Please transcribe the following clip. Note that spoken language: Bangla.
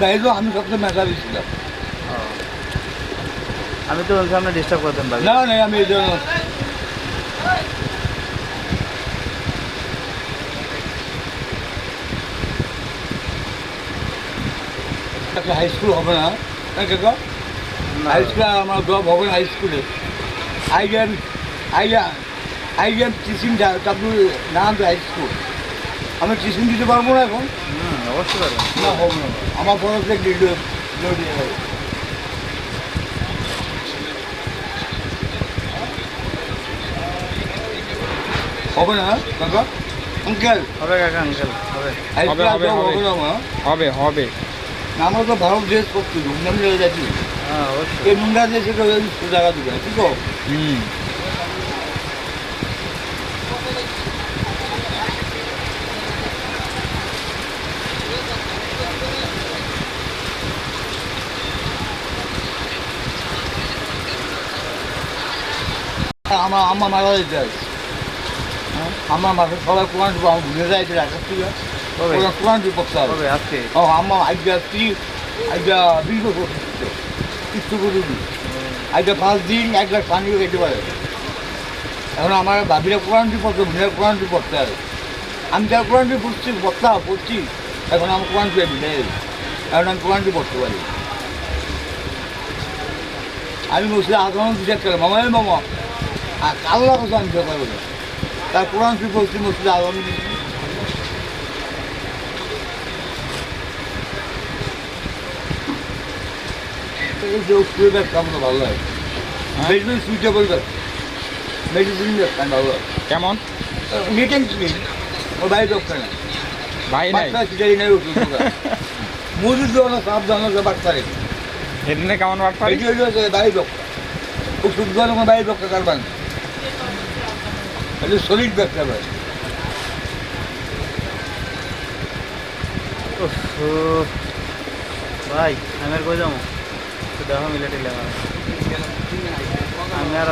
বাইরেও আমি সবসময় মেধাবী ছিলাম। আমি তো বলছি আপনি ডিস্টার্ব করতেন ভাই। না না, আমি এই জন্য একটা হাই স্কুল হবে না কাকা? হাই স্কুল আমার জব হবে না হাই স্কুলে। আইডিয়ান আইডিয়ান আইডিয়ান টিচিং চাকরি নাম তো হাই স্কুল। আমি টিচিং দিতে পারবো না এখন। অবশ্যই পারবেন। না হবে না, আমার পড়াতে হবে না কাকা আঙ্কেল। হবে কাকা আঙ্কেল হবে। হাই হবে, স্কুল হবে, হবে। হবে না মা? হবে হবে। না, আমরা তো ভালো ড্রেস করছি, ঘুমনাম লেগে যাচ্ছি। হ্যাঁ অবশ্যই। এই মুন্ডা দিয়ে সেটা জায়গা দেবে না, ঠিক আছে? হুম। আমার আম্মা মারা যেতে আছে। আমার মাথা সবাই কোরআন আমার ভুলে যাইতে রাখার থেকে কবে? কোরআন পড়তে হবে। হবে আজকে। ও আম্মা আজকে আজকে দীর্ঘ করতে কিছু করবি আজকে 5 দিন 1 গ্লাস পানিও খেতে পারে। এখন আমার ভাবিরা কোরআনটি পড়তে, ভুলের কোরআনটি পড়তে হবে। আমি যার কোরআনটি পড়ছি এখন আমার কোরআন পেয়ে ভুলে এখন আমি কোরআনটি পড়তে পারি। আমি বসে আগ্রহ বিচার করলাম মামা মামা আর আল্লাহ কথা আমি বিচার করবো তার কোরআন কি পড়ছি মসজিদে আগ্রহ দিচ্ছি। এই যে শুয়ে ব্যবসা আমার ভালো লাগে। মেডিসিন সুইটেবল ব্যবসা, মেডিসিন ব্যবসা ভালো লাগে। কেমন? নিটেন ক্লিন, ওর বাইরে ব্যবসা না। ভাই নাই বাচ্চা সিটারি নেই ওষুধ মুরগির জন্য সাবধান হচ্ছে বাচ্চারে। সেদিনে কেমন বাট পারি? এটি হলো বাইরে ব্যবসা, ওষুধ জন্য বাইরে ব্যবসা কারবার না। এটা সলিড ব্যবসা ভাই। ভাই আমি আর কই যাবো? দেখো মিলে টিলে আমি আর